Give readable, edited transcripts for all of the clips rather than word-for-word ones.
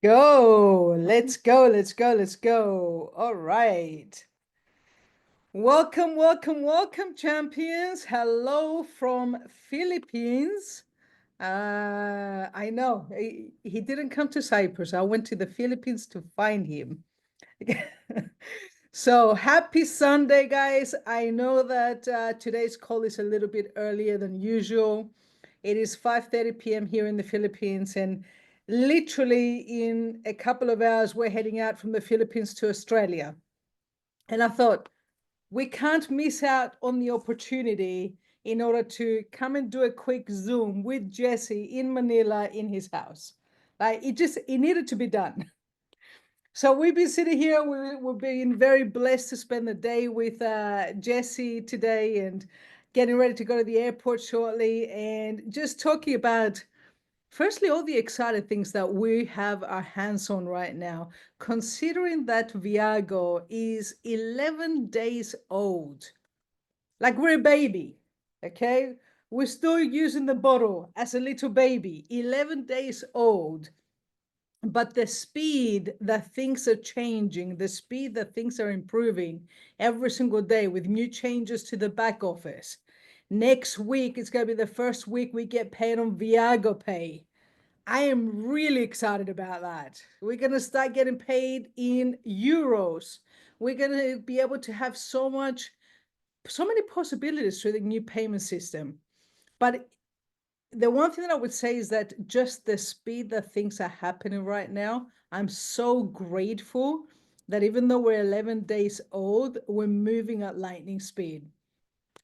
go. Let's go. Let's go. Let's go. All right. Welcome, welcome, welcome, champions. Hello from Philippines. I know he didn't come to Cyprus. I went to the Philippines to find him. So happy Sunday, guys. I know that today's call is a little bit earlier than usual. It is 5:30 p.m. here in the Philippines, and literally in a couple of hours, we're heading out from the Philippines to Australia. And I thought, we can't miss out on the opportunity in order to come and do a quick Zoom with Jesse in Manila in his house. Like it needed to be done. So we've been sitting here. We've been very blessed to spend the day with Jesse today and getting ready to go to the airport shortly and just talking about, firstly, all the exciting things that we have our hands on right now, considering that Viago is 11 days old. Like we're a baby, okay? We're still using the bottle as a little baby, 11 days old. But the speed that things are changing, the speed that things are improving every single day with new changes to the back office. Next week, it's going to be the first week we get paid on Viago Pay. I am really excited about that. We're going to start getting paid in euros. We're going to be able to have so many possibilities through the new payment system. But the one thing that I would say is that just the speed that things are happening right now, I'm so grateful that even though we're 11 days old, we're moving at lightning speed.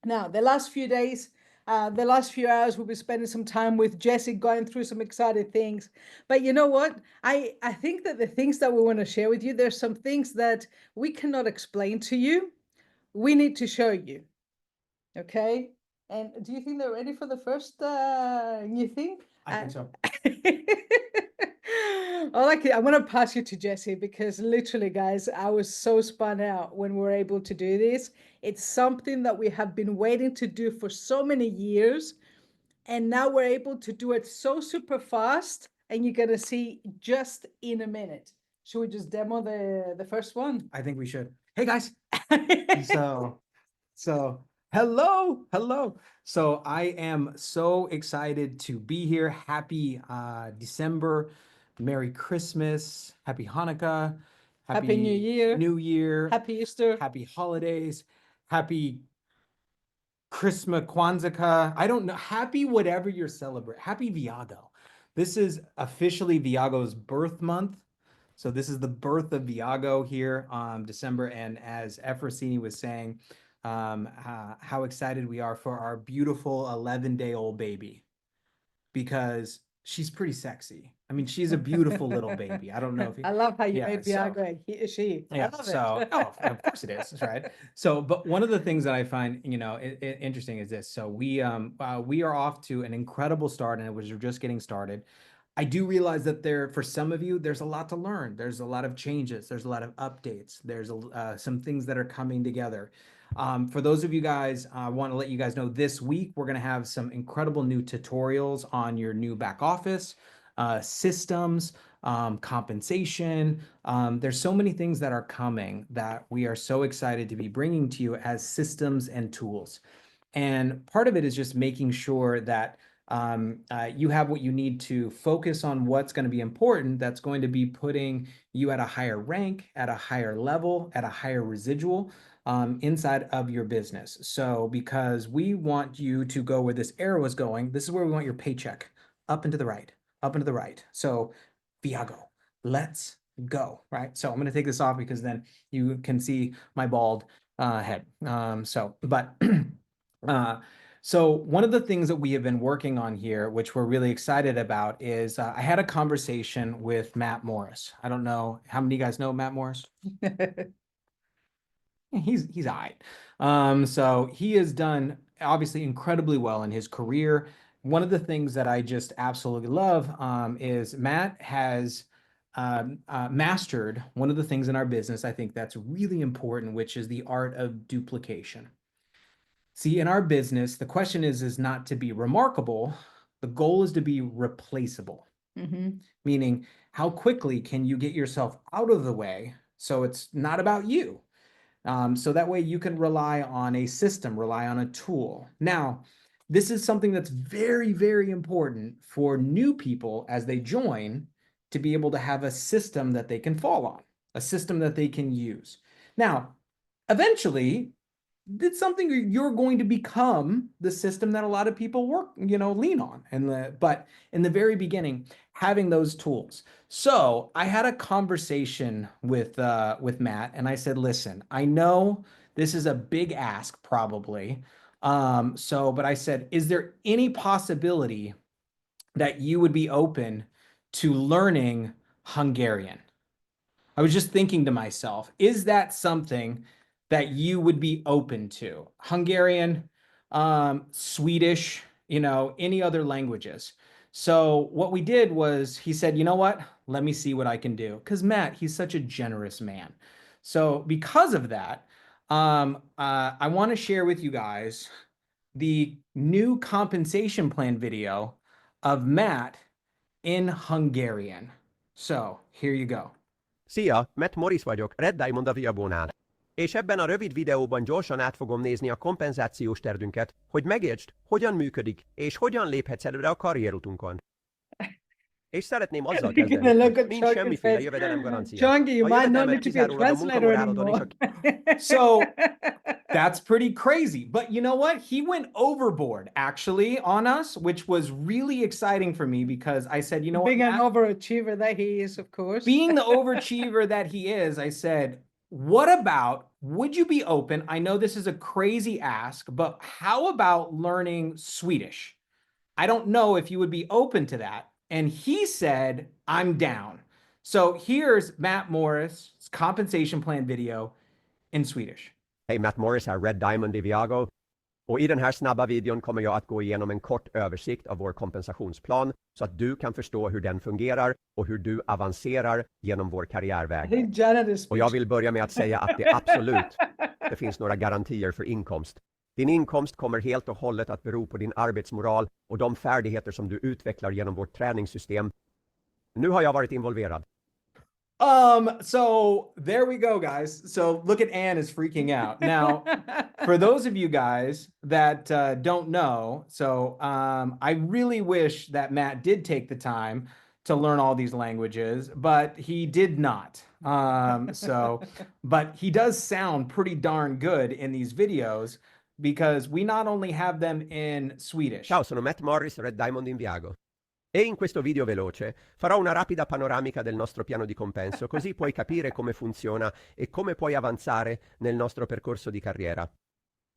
Now, the last few days, the last few hours, we'll be spending some time with Jesse going through some exciting things. But you know what? I think that the things that we want to share with you, there's some things that we cannot explain to you. We need to show you. Okay. And do you think they're ready for the first new thing? I think so. I'm gonna pass you to Jesse because literally, guys, I was so spun out when we were able to do this. It's something that we have been waiting to do for so many years, and now we're able to do it so super fast, and you're gonna see just in a minute. Should we just demo the first one? I think we should. Hey guys. So, so hello. So I am so excited to be here. Happy December. Merry Christmas. Happy Hanukkah. Happy New Year. New Year. Happy Easter. Happy holidays. Happy Christmas, Kwanzaa. I don't know. Happy whatever you're celebrating. Happy Viago. This is officially Viago's birth month. So this is the birth of Viago here, December. And as Efrosyni was saying, how excited we are for our beautiful 11-day-old baby, because she's pretty sexy. I mean, she's a beautiful little baby. I don't know if you, I love how you yeah, made so Viagra she. I yeah, love so it. oh, of course it is, right? So, but one of the things that I find, interesting is this. So we are off to an incredible start, and it was just getting started. I do realize that for some of you, there's a lot to learn. There's a lot of changes. There's a lot of updates. There's some things that are coming together. For those of you guys, I want to let you guys know this week, we're going to have some incredible new tutorials on your new back office, systems, compensation. There's so many things that are coming that we are so excited to be bringing to you as systems and tools. And part of it is just making sure that you have what you need to focus on what's going to be important, that's going to be putting you at a higher rank, at a higher level, at a higher residual inside of your business. So because we want you to go where this arrow is going, this is where we want your paycheck, up and to the right, up and to the right. So Viago, let's go, right? So I'm going to take this off because then you can see my bald head. So one of the things that we have been working on here, which we're really excited about, is I had a conversation with Matt Morris. I don't know how many of you guys know Matt Morris. He's all right. So he has done obviously incredibly well in his career. One of the things that I just absolutely love is Matt has mastered one of the things in our business I think that's really important, which is the art of duplication. See, in our business, the question is not to be remarkable. The goal is to be replaceable. meaning how quickly can you get yourself out of the way so it's not about you. So that way you can rely on a system, rely on a tool. Now, this is something that's very, very important for new people as they join to be able to have a system that they can fall on, a system that they can use. Now, eventually, it's something you're going to become the system that a lot of people work, lean on. But in the very beginning, having those tools. So I had a conversation with Matt, and I said, listen, I know this is a big ask, probably. But I said, is there any possibility that you would be open to learning Hungarian? I was just thinking to myself, is that something that you would be open to? Hungarian, Swedish, any other languages. So what we did was he said, you know what? Let me see what I can do. Because Matt, he's such a generous man. So because of that, I want to share with you guys the new compensation plan video of Matt in Hungarian. So here you go. Szia, Matt Morris vagyok, Red Diamond a Viabónál. És ebben a rövid videóban gyorsan át fogom nézni a kompenzációs tervünket, hogy megértsd, hogyan működik, és hogyan léphetsz előre a karrierutunkon. És szeretném azzal kezdeni, hogy nincs semmiféle jövedelemgarancia. Chunky, you A might not jövedelmet need to be a kizárólag a translator munkamoráladon és anymore. So that's pretty crazy. But you know what? He went overboard actually on us, which was really exciting for me because I said, you know Being what? an overachiever that he is, of course. Being the overachiever that he is, I said, what about, would you be open? I know this is a crazy ask, but how about learning Swedish? I don't know if you would be open to that. And he said, I'm down. So here's Matt Morris' compensation plan video in Swedish. Hej, Matt Morris här, Red Diamond i Viago. Och i den här snabba videon kommer jag att gå igenom en kort översikt av vår kompensationsplan så att du kan förstå hur den fungerar och hur du avancerar genom vår karriärväg. Och jag vill börja med att säga att det absolut inte finns några garantier för inkomst. Din inkomst kommer helt och hållet att bero på din arbetsmoral och de färdigheter som du utvecklar genom vårt träningssystem. Nu har jag varit involverad. So there we go, guys. So look at Anne is freaking out. Now, for those of you guys that don't know, so I really wish that Matt did take the time to learn all these languages, but he did not. But he does sound pretty darn good in these videos because we not only have them in Swedish. Ciao, sono Matt Morris, Red Diamond in Viago. E in questo video veloce farò una rapida panoramica del nostro piano di compenso, così puoi capire come funziona e come puoi avanzare nel nostro percorso di carriera.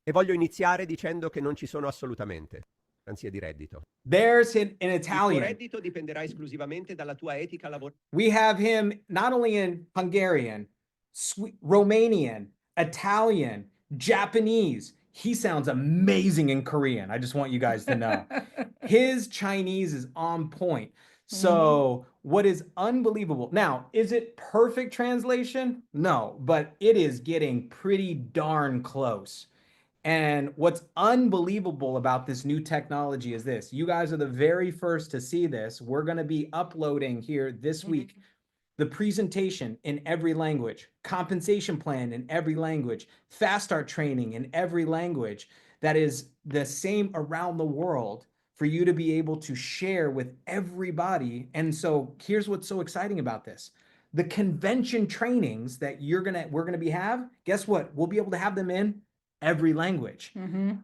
E voglio iniziare dicendo che non ci sono assolutamente garanzie di reddito. There's in Il Italian. tuo reddito dipenderà esclusivamente dalla tua etica lavorativa. We have him not only in Hungarian, Romanian, Italian, Japanese. He sounds amazing in Korean. I just want you guys to know. His Chinese is on point. So what is unbelievable. Now, is it perfect translation? No, but it is getting pretty darn close. And what's unbelievable about this new technology is this. You guys are the very first to see this. We're going to be uploading here this week the presentation in every language, compensation plan in every language, fast start training in every language that is the same around the world for you to be able to share with everybody. And so here's what's so exciting about this. The convention trainings that we're gonna have, guess what? We'll be able to have them in every language.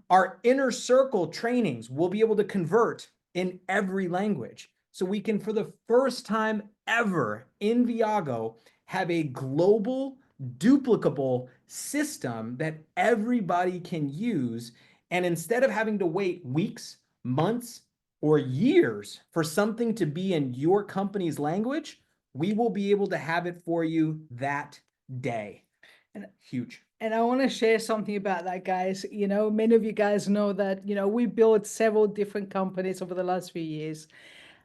Our inner circle trainings we'll be able to convert in every language. So we can, for the first time ever in Viago, have a global, duplicable system that everybody can use. And instead of having to wait weeks, months, or years for something to be in your company's language, we will be able to have it for you that day. And huge. And I want to share something about that, guys. Many of you guys know that, we built several different companies over the last few years.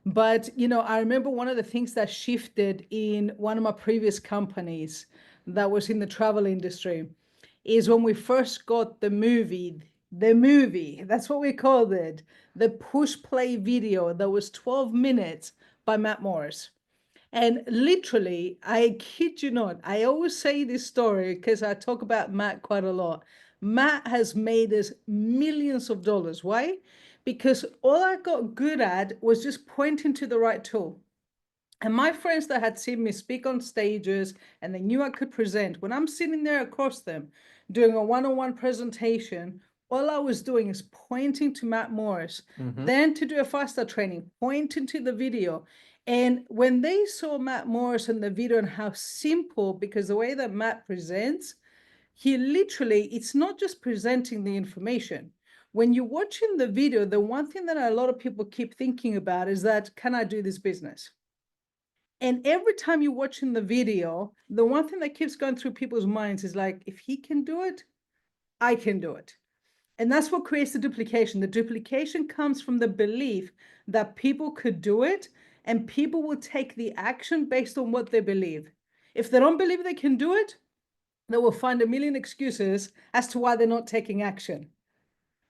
But, I remember one of the things that shifted in one of my previous companies that was in the travel industry is when we first got the movie, that's what we called it, the push play video that was 12 minutes by Matt Morris. And literally, I kid you not, I always say this story because I talk about Matt quite a lot. Matt has made us millions of dollars. Why? Because all I got good at was just pointing to the right tool. And my friends that had seen me speak on stages and they knew I could present, when I'm sitting there across them doing a one-on-one presentation, all I was doing is pointing to Matt Morris, then to do a faster training, pointing to the video. And when they saw Matt Morris in the video and how simple, because the way that Matt presents, he literally, it's not just presenting the information. When you're watching the video, the one thing that a lot of people keep thinking about is that, can I do this business? And every time you're watching the video, the one thing that keeps going through people's minds is like, if he can do it, I can do it. And that's what creates the duplication. The duplication comes from the belief that people could do it, and people will take the action based on what they believe. If they don't believe they can do it, they will find a million excuses as to why they're not taking action.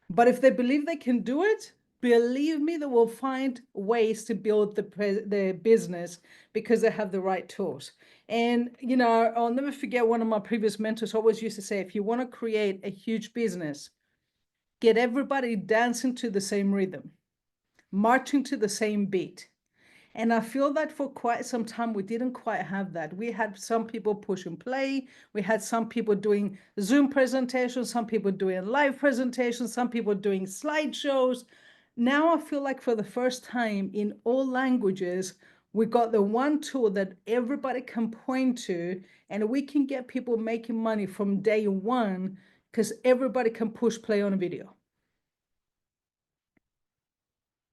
But if they believe they can do it, believe me, they will find ways to build the business because they have the right tools. And, you know, I'll never forget one of my previous mentors always used to say, if you want to create a huge business, get everybody dancing to the same rhythm, marching to the same beat. And I feel that for quite some time, we didn't quite have that. We had some people push and play. We had some people doing Zoom presentations, some people doing live presentations, some people doing slideshows. Now I feel like for the first time in all languages, we got the one tool that everybody can point to, and we can get people making money from day one because everybody can push play on a video.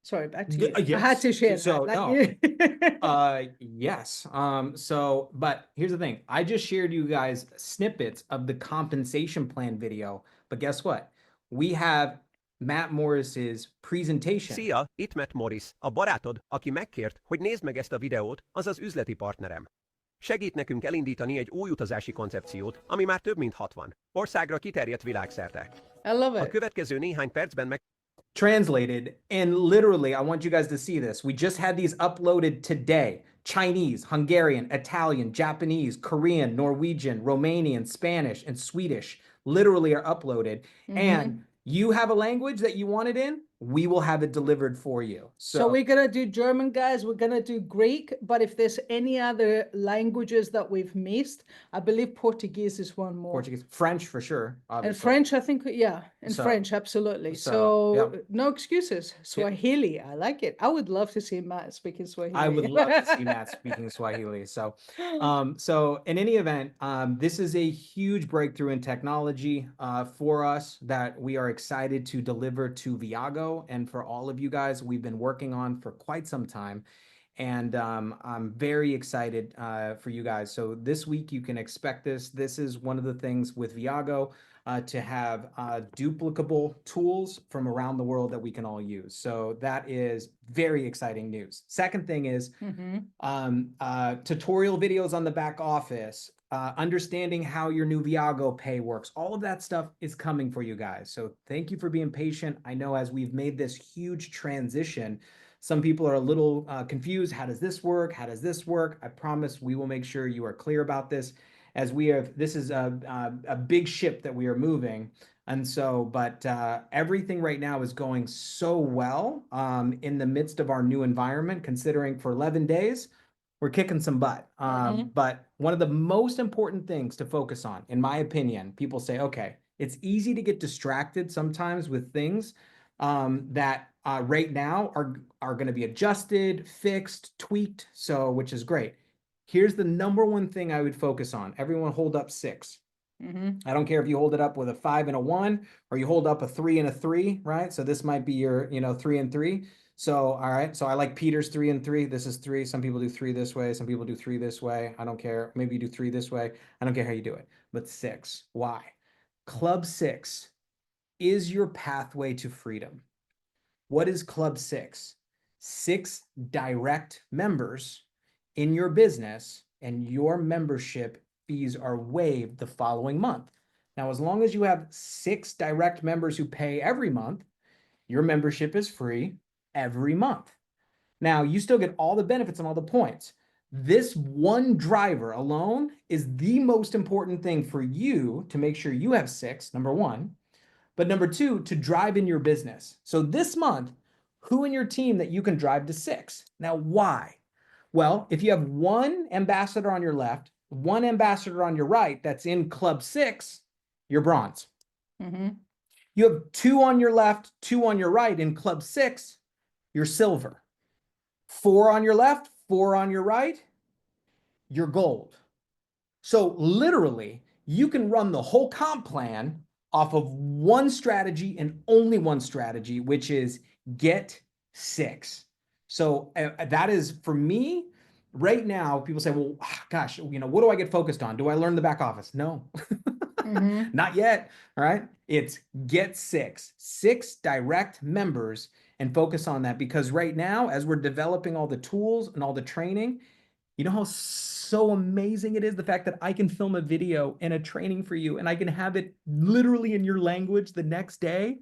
Sorry, back to you. I had to share So, that. no. Yes. So, but here's the thing. I just shared you guys snippets of the compensation plan video, but guess what? We have Matt Morris's presentation. Szia, itt Matt Morris, a barátod, aki megkért, hogy nézd meg ezt a videót, az az üzleti partnerem. Segít nekünk elindítani egy új utazási koncepciót, ami már több mint 60 országra kiterjedt világszerte. I love A it. következő néhány percben meg Translated, and literally, I want you guys to see this. We just had these uploaded today. Chinese, Hungarian, Italian, Japanese, Korean, Norwegian, Romanian, Spanish, and Swedish literally are uploaded. And you have a language that you want it in, we will have it delivered for you. So we're gonna do German, guys. We're gonna do Greek, but if there's any other languages that we've missed, I believe Portuguese is one more. Portuguese, French for sure, obviously. And French, I think, yeah, and So- French, absolutely. so, So yeah. no excuses. Swahili, I like it. I would love to see Matt speaking Swahili. I would love to see Matt speaking Swahili. So, so in any event, this is a huge breakthrough in technology for us that we are excited to deliver to Viago and for all of you guys. We've been working on for quite some time, and I'm very excited for you guys. So this week you can expect this. This is one of the things with Viago to have duplicable tools from around the world that we can all use. So that is very exciting news. Second thing is tutorial videos on the back office, understanding how your new Viago pay works. All of that stuff is coming for you guys. So thank you for being patient. I know as we've made this huge transition, some people are a little confused. How does this work? How does this work? I promise we will make sure you are clear about this, as we have, this is a big ship that we are moving. And so, but everything right now is going so well in the midst of our new environment, considering for 11 days, we're kicking some butt. But one of the most important things to focus on, in my opinion, people say, okay, it's easy to get distracted sometimes with things that right now are going to be adjusted, fixed, tweaked, so which is great. Here's the number one thing I would focus on. Everyone hold up 6. I don't care if you hold it up with a 5 and a 1, or you hold up a 3 and a 3, right? So this might be your, 3 and 3. So, all right. So I like Peter's 3 and 3. This is 3. Some people do 3 this way. Some people do 3 this way. I don't care. Maybe you do 3 this way. I don't care how you do it, but 6. Why? Club 6 is your pathway to freedom. What is Club 6? 6 direct members in your business, and your membership fees are waived the following month. Now, as long as you have 6 direct members who pay every month, your membership is free every month. Now, you still get all the benefits and all the points. This one driver alone is the most important thing for you to make sure you have 6, number one. But number two, to drive in your business. So this month, who in your team that you can drive to 6? Now, why? Well, if you have one ambassador on your left, one ambassador on your right that's in Club 6, you're bronze. You have 2 on your left, 2 on your right in Club 6, you're silver. 4 on your left, 4 on your right, you're gold. So literally, you can run the whole comp plan off of one strategy and only one strategy, which is get 6. So that is, for me, right now, people say, well, gosh, what do I get focused on? Do I learn the back office? No, not yet. All right. It's get 6 direct members and focus on that, because right now, as we're developing all the tools and all the training, you know how so amazing it is, the fact that I can film a video and a training for you and I can have it literally in your language the next day.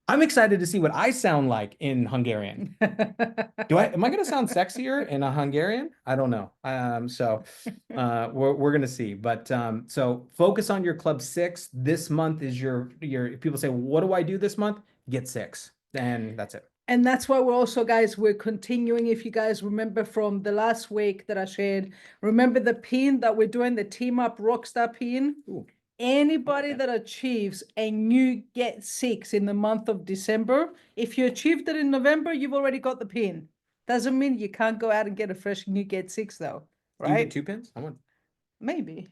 I'm excited to see what I sound like in Hungarian. Am I going to sound sexier in a Hungarian? I don't know. We're going to see. But so focus on your Club 6. This month is your people say, well, what do I do this month? Get 6. And that's it. And that's why we're also, guys, we're continuing. If you guys remember from the last week that I shared, remember the pin that we're doing, the Team Up Rockstar pin? Ooh. Anybody that achieves a new get 6 in the month of December, if you achieved it in November, you've already got the pin. Doesn't mean you can't go out and get a fresh new get 6 though, right? Do you get 2 pins? I want. Maybe.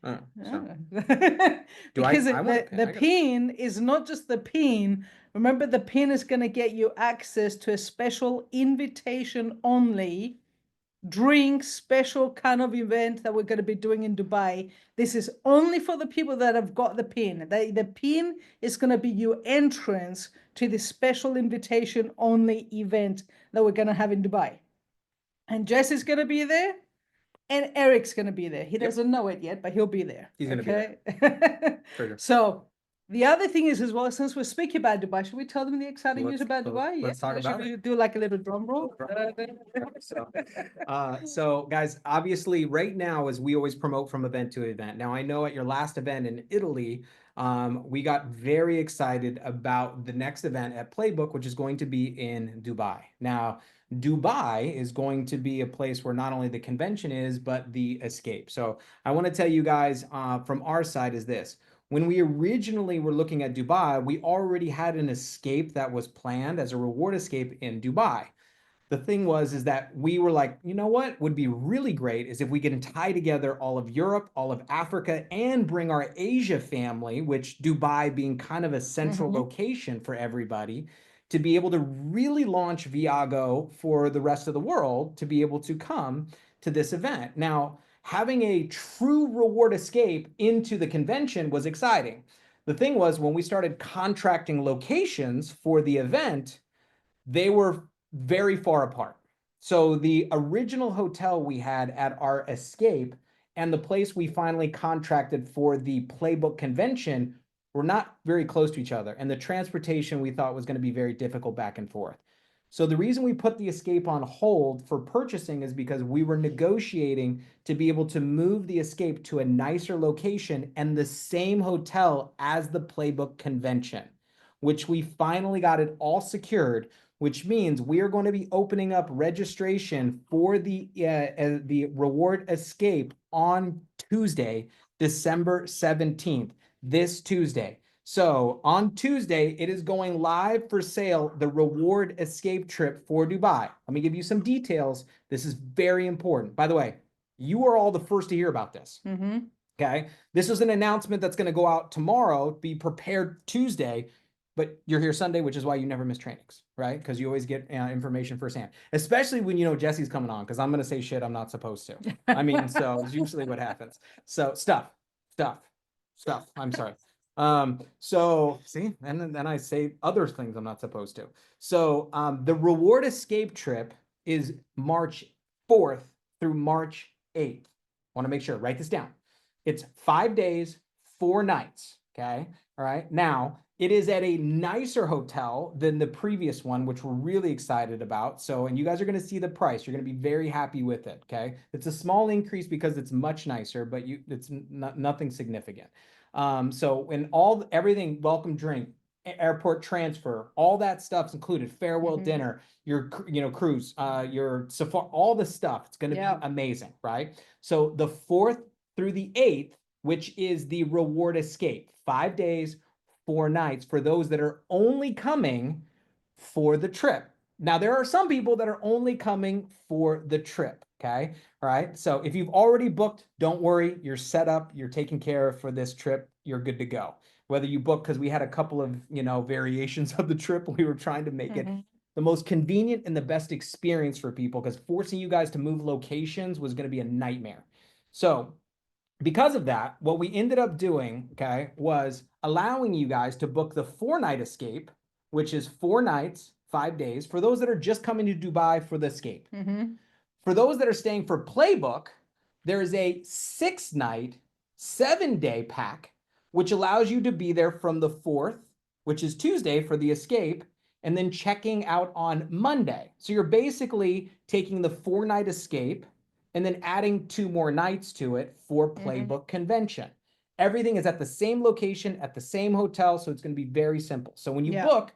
Because the pin is not just the pin. Remember, the pin is going to get you access to a special invitation only drink special kind of event that we're going to be doing in Dubai. This is only for the people that have got the pin. The pin is going to be your entrance to the special invitation only event that we're going to have in Dubai. And Jess is going to be there. And Eric's going to be there. He doesn't know it yet, but he'll be there. He's going to be there. Sure. So the other thing is as well, since we're speaking about Dubai, should we tell them the exciting news about Dubai? Let's talk about it. Should we do like a little drum roll? So guys, obviously right now, as we always promote from event to event. Now I know at your last event in Italy, we got very excited about the next event at Playbook, which is going to be in Dubai. Now, Dubai is going to be a place where not only the convention is, but the escape. So I want to tell you guys from our side is this. When we originally were looking at Dubai, we already had an escape that was planned as a reward escape in Dubai. The thing is that we were like, you know what would be really great is if we can tie together all of Europe, all of Africa, and bring our Asia family, which Dubai being kind of a central location for everybody, to be able to really launch Viago for the rest of the world to be able to come to this event. Now, having a true reward escape into the convention was exciting. The thing was, when we started contracting locations for the event, they were very far apart. So the original hotel we had at our escape and the place we finally contracted for the Playbook convention were not very close to each other. And the transportation we thought was going to be very difficult back and forth. So the reason we put the escape on hold for purchasing is because we were negotiating to be able to move the escape to a nicer location and the same hotel as the Playbook convention, which we finally got it all secured, which means we are going to be opening up registration for the reward escape on Tuesday, December 17th, this Tuesday. So on Tuesday, it is going live for sale, the reward escape trip for Dubai. Let me give you some details. This is very important. By the way, you are all the first to hear about this. Okay. This is an announcement that's going to go out tomorrow, be prepared Tuesday. But you're here Sunday, which is why you never miss trainings, right? Because you always get information firsthand, especially when you know Jesse's coming on, because I'm going to say shit I'm not supposed to. I mean, so it's usually what happens. So stuff. I'm sorry. So see, and then I say other things I'm not supposed to. So the reward escape trip is March 4th through March 8th. Want to make sure, write this down. It's 5 days, 4 nights. Okay. All right. Now, It is at a nicer hotel than the previous one, which we're really excited about. So, and you guys are going to see the price. You're going to be very happy with it. Okay. It's a small increase because it's much nicer, but it's nothing significant. So in everything, welcome drink, airport transfer, all that stuff's included, farewell dinner, your, cruise, your safari, all the stuff. It's going to be amazing. Right. So the 4th through the 8th, which is the reward escape, 5 days, 4 nights for those that are only coming for the trip. Now, there are some people that are only coming for the trip. Okay. All right. So if you've already booked, don't worry. You're set up. You're taken care of for this trip. You're good to go. Whether you book, because we had a couple of, variations of the trip. We were trying to make it the most convenient and the best experience for people, because forcing you guys to move locations was going to be a nightmare. So because of that, what we ended up doing, okay, was allowing you guys to book the 4-night escape, which is 4 nights, 5 days, for those that are just coming to Dubai for the escape. For those that are staying for Playbook, there is a 6-night, 7-day pack, which allows you to be there from the 4th, which is Tuesday, for the escape, and then checking out on Monday. So you're basically taking the 4-night escape and then adding 2 more nights to it for Playbook Convention. Everything is at the same location, at the same hotel, so it's going to be very simple. So when you book,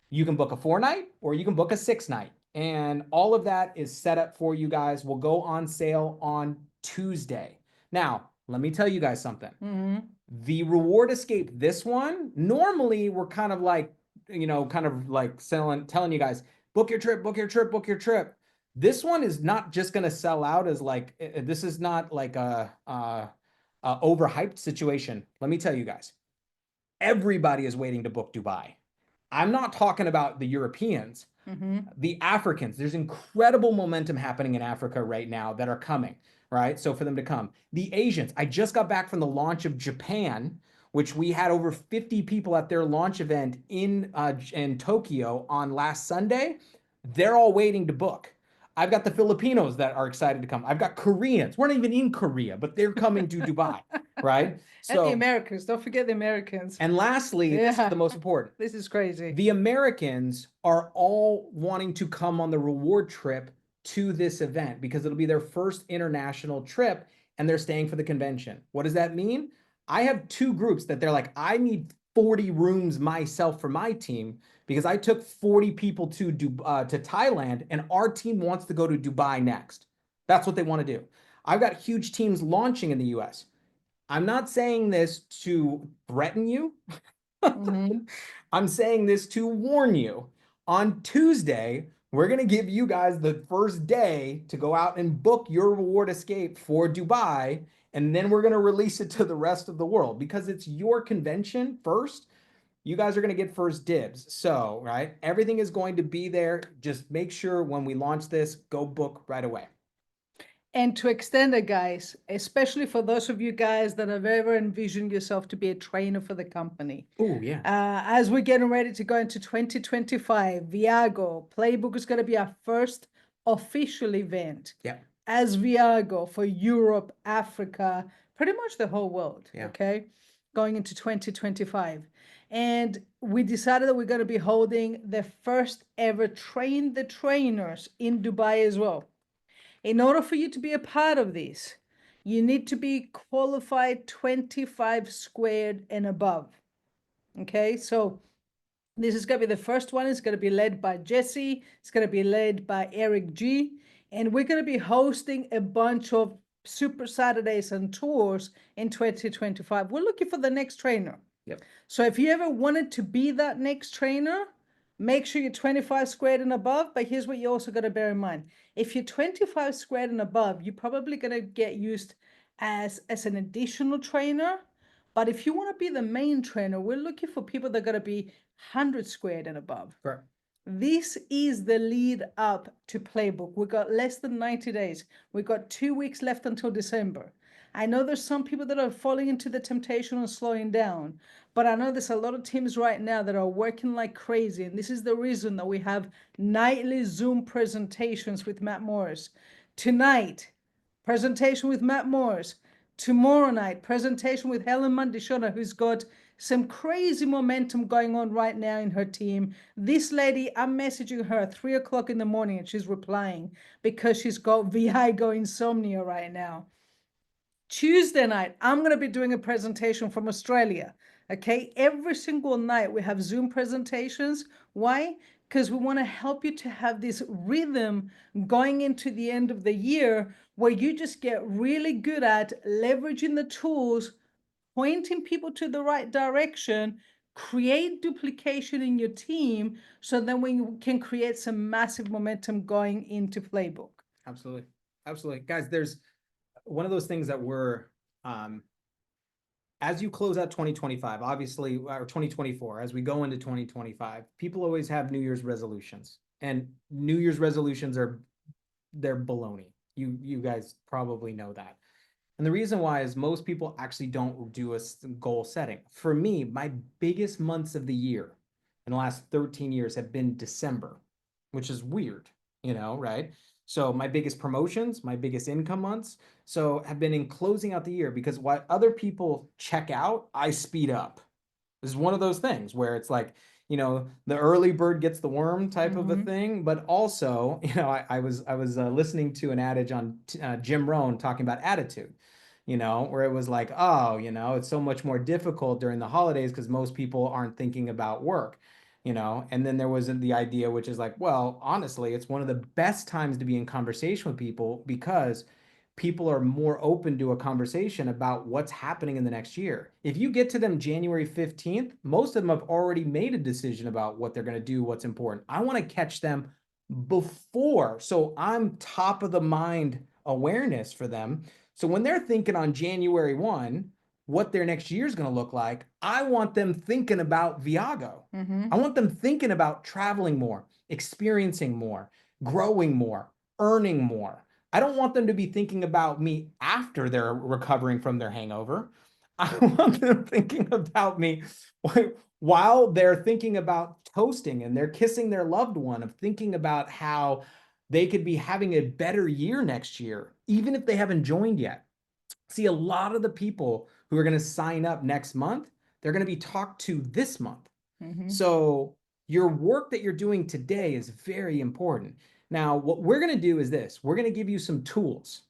you can book a 4-night or you can book a 6-night. And all of that is set up for you guys. Will go on sale on Tuesday. Now, let me tell you guys something. The reward escape, this one, normally we're kind of like, telling you guys, book your trip, book your trip, book your trip. This one is not just going to sell out as like, this is not like a overhyped situation. Let me tell you guys, everybody is waiting to book Dubai. I'm not talking about the Europeans, the Africans. There's incredible momentum happening in Africa right now that are coming, right? So for them to come. The Asians, I just got back from the launch of Japan, which we had over 50 people at their launch event in Tokyo on last Sunday. They're all waiting to book. I've got the Filipinos that are excited to come. I've got Koreans. We're not even in Korea, but they're coming to Dubai, right? So, and the Americans. Don't forget the Americans. And lastly, this is the most important. This is crazy. The Americans are all wanting to come on the reward trip to this event because it'll be their first international trip and they're staying for the convention. What does that mean? I have 2 groups that they're like, I need 40 rooms myself for my team because I took 40 people to Thailand and our team wants to go to Dubai next. That's what they want to do. I've got huge teams launching in the US. I'm not saying this to threaten you. I'm saying this to warn you. On Tuesday, we're going to give you guys the first day to go out and book your reward escape for Dubai. And then we're going to release it to the rest of the world because it's your convention first. You guys are going to get first dibs. So, right, everything is going to be there. Just make sure when we launch this, go book right away. And to extend it, guys, especially for those of you guys that have ever envisioned yourself to be a trainer for the company. Oh, yeah. As we're getting ready to go into 2025, Viago Playbook is going to be our first official event. Yeah. As Viago for Europe, Africa, pretty much the whole world. Yeah. Okay. Going into 2025. And we decided that we're going to be holding the first ever Train the Trainers in Dubai as well. In order for you to be a part of this, you need to be qualified 25 squared and above. Okay, so this is going to be the first one. It's going to be led by Jesse. It's going to be led by Eric G. And we're going to be hosting a bunch of Super Saturdays and tours in 2025. We're looking for the next trainer. Yep. So if you ever wanted to be that next trainer, make sure you're 25 squared and above, but here's what you also got to bear in mind. If you're 25 squared and above, you're probably going to get used as an additional trainer. But if you want to be the main trainer, we're looking for people that are going to be 100 squared and above. Correct. This is the lead up to Playbook. We've got less than 90 days. We've got 2 weeks left until December. I know there's some people that are falling into the temptation of slowing down, but I know there's a lot of teams right now that are working like crazy. And this is the reason that we have nightly Zoom presentations with Matt Morris. Tonight, presentation with Matt Morris. Tomorrow night, presentation with Helen Mandishona, who's got some crazy momentum going on right now in her team. This lady, I'm messaging her at 3 o'clock in the morning and she's replying because she's got Viago insomnia right now. Tuesday night, I'm going to be doing a presentation from Australia. Okay, every single night we have Zoom presentations. Why? Because we want to help you to have this rhythm going into the end of the year where you just get really good at leveraging the tools, pointing people to the right direction, create duplication in your team, so then we can create some massive momentum going into Playbook. Absolutely. Absolutely. Guys, there's one of those things that we're, as you close out 2025, obviously, or 2024, as we go into 2025, people always have New Year's resolutions, and New Year's resolutions they're baloney. You guys probably know that. And the reason why is most people actually don't do a goal setting. For me, my biggest months of the year in the last 13 years have been December, which is weird, right? So my biggest promotions, my biggest income months, so have been in closing out the year, because while other people check out, I speed up. This is one of those things where it's like, the early bird gets the worm type of a thing. But also, I was listening to an adage on Jim Rohn talking about attitude, where it was like, oh, it's so much more difficult during the holidays because most people aren't thinking about work, and then there was the idea, which is like, well, honestly, it's one of the best times to be in conversation with people because people are more open to a conversation about what's happening in the next year. If you get to them January 15th, most of them have already made a decision about what they're going to do, what's important. I want to catch them before, so I'm top of the mind awareness for them. So when they're thinking on January 1, what their next year is going to look like, I want them thinking about Viago. I want them thinking about traveling more, experiencing more, growing more, earning more. I don't want them to be thinking about me after they're recovering from their hangover. I want them thinking about me while they're thinking about toasting and they're kissing their loved one, of thinking about how they could be having a better year next year, even if they haven't joined yet. See, a lot of the people who are going to sign up next month, they're going to be talked to this month. So your work that you're doing today is very important. Now, what we're going to do is this. We're going to give you some tools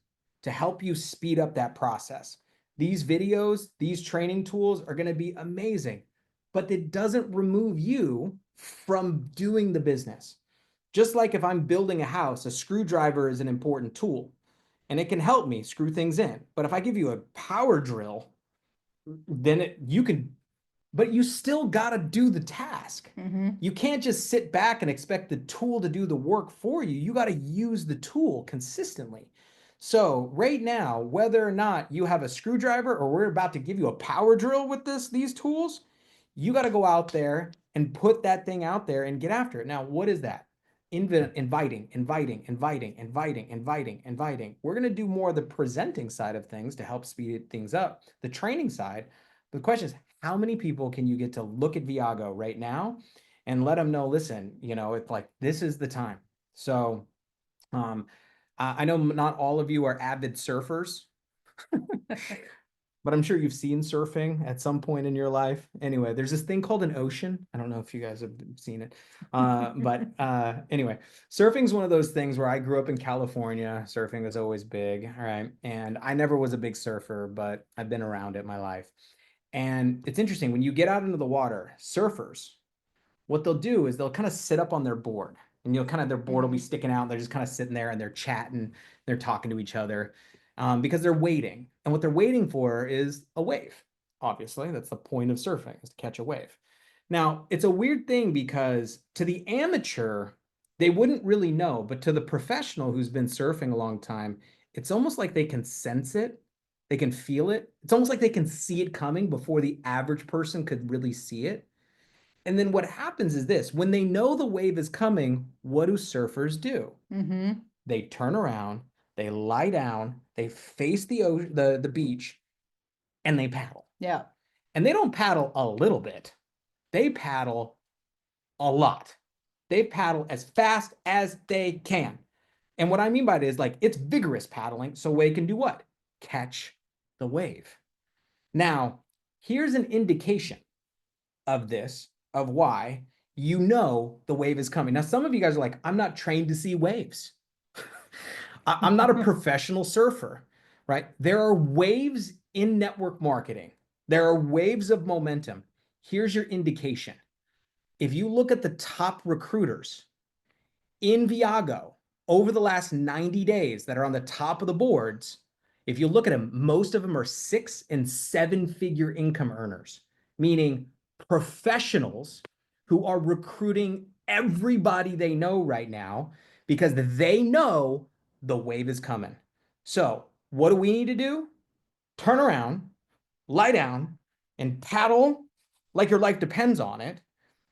to help you speed up that process. These videos, these training tools are going to be amazing, but it doesn't remove you from doing the business. Just like if I'm building a house, a screwdriver is an important tool and it can help me screw things in. But if I give you a power drill, then you can, but you still got to do the task. You can't just sit back and expect the tool to do the work for you. You got to use the tool consistently. So right now, whether or not you have a screwdriver or we're about to give you a power drill with these tools, you got to go out there and put that thing out there and get after it. Now, what is that? Inviting. We're going to do more of the presenting side of things to help speed things up. The training side, the question is, how many people can you get to look at Viago right now and let them know, listen, it's like, this is the time. So I know not all of you are avid surfers, but I'm sure you've seen surfing at some point in your life. Anyway, there's this thing called an ocean. I don't know if you guys have seen it. But anyway, surfing is one of those things where I grew up in California. Surfing was always big, all right? And I never was a big surfer, but I've been around it my life. And it's interesting, when you get out into the water, surfers, what they'll do is they'll kind of sit up on their board, and their board will be sticking out. And they're just kind of sitting there and they're chatting, they're talking to each other because they're waiting. And what they're waiting for is a wave. Obviously, that's the point of surfing, is to catch a wave. Now, it's a weird thing because to the amateur, they wouldn't really know, but to the professional who's been surfing a long time, it's almost like they can sense it. They can feel it. It's almost like they can see it coming before the average person could really see it. And then what happens is this: when they know the wave is coming, what do surfers do? They turn around, they lie down, they face the beach, and they paddle. Yeah. And they don't paddle a little bit. They paddle a lot. They paddle as fast as they can. And what I mean by it is, like, it's vigorous paddling, so they can do what? Catch the wave. Now, here's an indication. of this, of why you know the wave is coming. Now, some of you guys are like, I'm not trained to see waves. I'm not a professional surfer, right? There are waves in network marketing. There are waves of momentum. Here's your indication. If you look at the top recruiters in Viago over the last 90 days that are on the top of the boards, if you look at them, most of them are 6 and 7 figure income earners, meaning professionals who are recruiting everybody they know right now because they know the wave is coming. So what do we need to do? Turn around, lie down, and paddle like your life depends on it.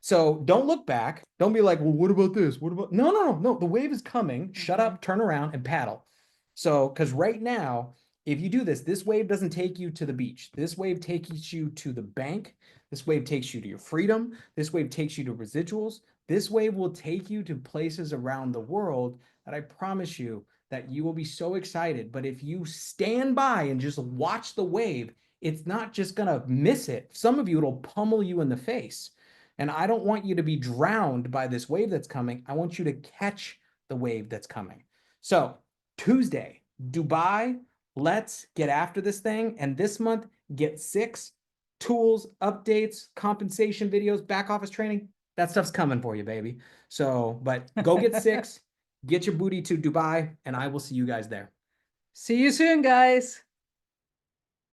So don't look back. Don't be like, well, what about this? What about? No, no, no, no. The wave is coming. Shut up, turn around, and paddle. So, because right now, if you do this, this wave doesn't take you to the beach. This wave takes you to the bank. This wave takes you to your freedom. This wave takes you to residuals. This wave will take you to places around the world that I promise you that you will be so excited. But if you stand by and just watch the wave, it's not just going to miss it. Some of you, it'll pummel you in the face. And I don't want you to be drowned by this wave that's coming. I want you to catch the wave that's coming. So Tuesday, Dubai, let's get after this thing. And this month, get 6 tools, updates, compensation videos, back office training. That stuff's coming for you, baby. So, but go get 6, get your booty to Dubai, and I will see you guys there. See you soon, guys.